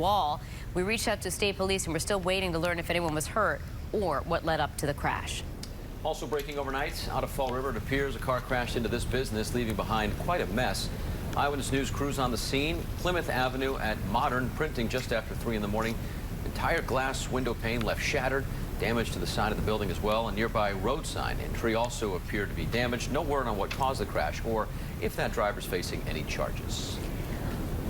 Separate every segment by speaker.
Speaker 1: wall. We reached out to state police and we're still waiting to learn if anyone was hurt or what led up to the crash.
Speaker 2: Also breaking overnight out of Fall River, it appears a car crashed into this business, leaving behind quite a mess. Eyewitness News crews on the scene. Plymouth Avenue at Modern Printing just after 3 in the morning. Entire glass window pane left shattered. Damage to the side of the building as well. A nearby road sign and tree also appear to be damaged. No word on what caused the crash or if that driver's facing any charges.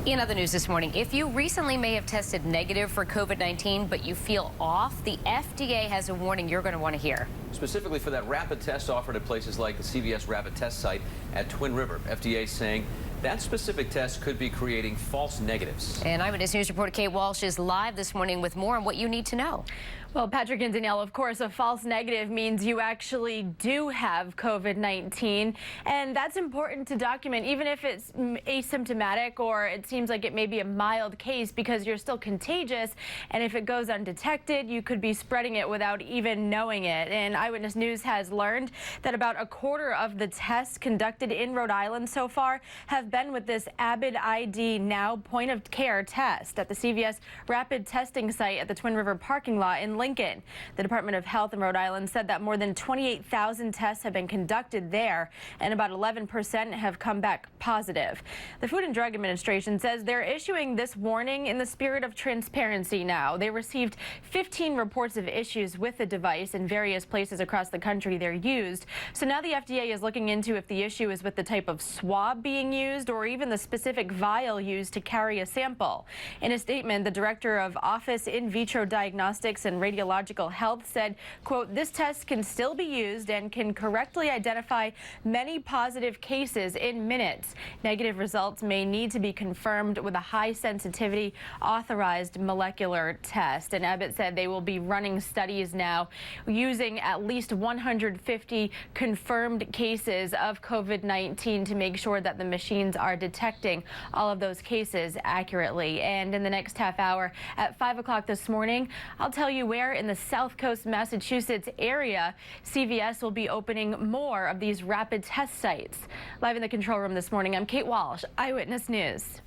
Speaker 1: In other news this morning, if you recently may have tested negative for COVID-19, but you feel off, the FDA has a warning you're going to want to hear. Specifically
Speaker 2: for that rapid test offered at places like the CVS rapid test site at Twin River. FDA saying that specific test could be creating false negatives.
Speaker 1: And Eyewitness News reporter Kate Walsh is live this morning with more on what you need to know.
Speaker 3: Well, Patrick and Danielle, of course, a false negative means you actually do have COVID-19, and that's important to document, even if it's asymptomatic or it seems like it may be a mild case, because you're still contagious, and if it goes undetected, you could be spreading it without even knowing it. And Eyewitness News has learned that about a quarter of the tests conducted in Rhode Island so far have been with this Abbott ID Now point-of-care test at the CVS rapid testing site at the Twin River parking lot in Lincoln. The Department of Health in Rhode Island said that more than 28,000 tests have been conducted there, and about 11% have come back positive. The Food and Drug Administration says they're issuing this warning in the spirit of transparency now. They received 15 reports of issues with the device in various places across the country they're used. So now the FDA is looking into if the issue is with the type of swab being used or even the specific vial used to carry a sample. In a statement, the director of Office in Vitro Diagnostics and Radiological Health said, quote, "This test can still be used and can correctly identify many positive cases in minutes. Negative results may need to be confirmed with a high sensitivity authorized molecular test." And Abbott said they will be running studies now using at least 150 confirmed cases of COVID-19 to make sure that the machines are detecting all of those cases accurately. And in the next half hour at 5 o'clock this morning, I'll tell you where in the South Coast, Massachusetts area CVS will be opening more of these rapid test sites. Live in the control room this morning, I'm Kate Walsh, Eyewitness News.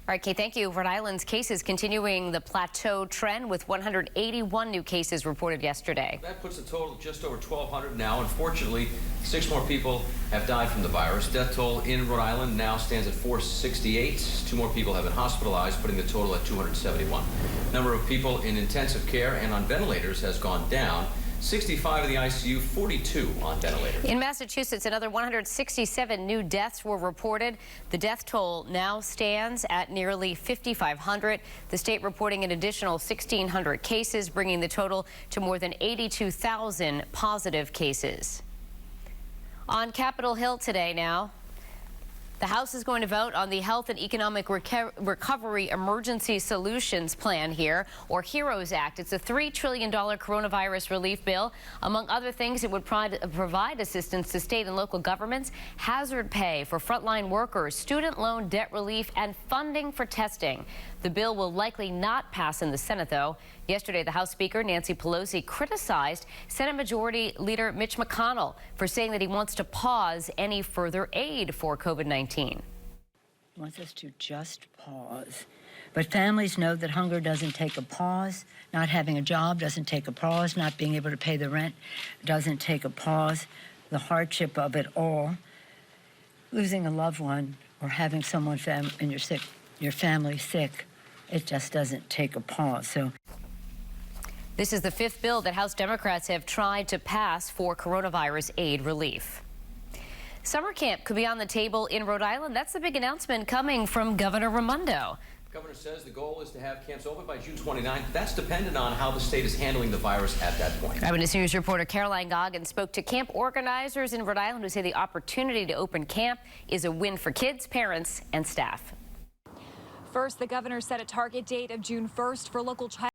Speaker 1: All right, Kate, thank you. Rhode Island's cases continuing the plateau trend with 181 new cases reported yesterday.
Speaker 2: That puts the total just over 1,200 now. Unfortunately, 6 more people have died from the virus. Death toll in Rhode Island now stands at 468. 2 more people have been hospitalized, putting the total at 271. Number of people in intensive care and on ventilators has gone down. 65 in the ICU, 42 on ventilators.
Speaker 1: In Massachusetts, another 167 new deaths were reported. The death toll now stands at nearly 5,500. The state reporting an additional 1,600 cases, bringing the total to more than 82,000 positive cases. On Capitol Hill today now, the House is going to vote on the Health and Economic Recovery Emergency Solutions Plan here, or HEROES Act. It's a $3 trillion coronavirus relief bill. Among other things, it would provide assistance to state and local governments, hazard pay for frontline workers, student loan debt relief, and funding for testing. The bill will likely not pass in the Senate, though. Yesterday, the House Speaker, Nancy Pelosi, criticized Senate Majority Leader Mitch McConnell for saying that he wants to pause any further aid for COVID-19.
Speaker 4: He wants us to just pause. But families know that hunger doesn't take a pause. Not having a job doesn't take a pause. Not being able to pay the rent doesn't take a pause. The hardship of it all, losing a loved one or having someone in your family sick, it just doesn't take a pause. So
Speaker 1: this is the 5th bill that House Democrats have tried to pass for coronavirus aid relief. Summer camp could be on the table in Rhode Island. That's the big announcement coming from Governor Raimondo.
Speaker 2: The governor says the goal is to have camps open by June 29th. That's dependent on how the state is handling the virus at that point.
Speaker 1: Eyewitness News reporter Caroline Goggins spoke to camp organizers in Rhode Island who say the opportunity to open camp is a win for kids, parents, and staff.
Speaker 5: First, the governor set a target date of June 1st for local child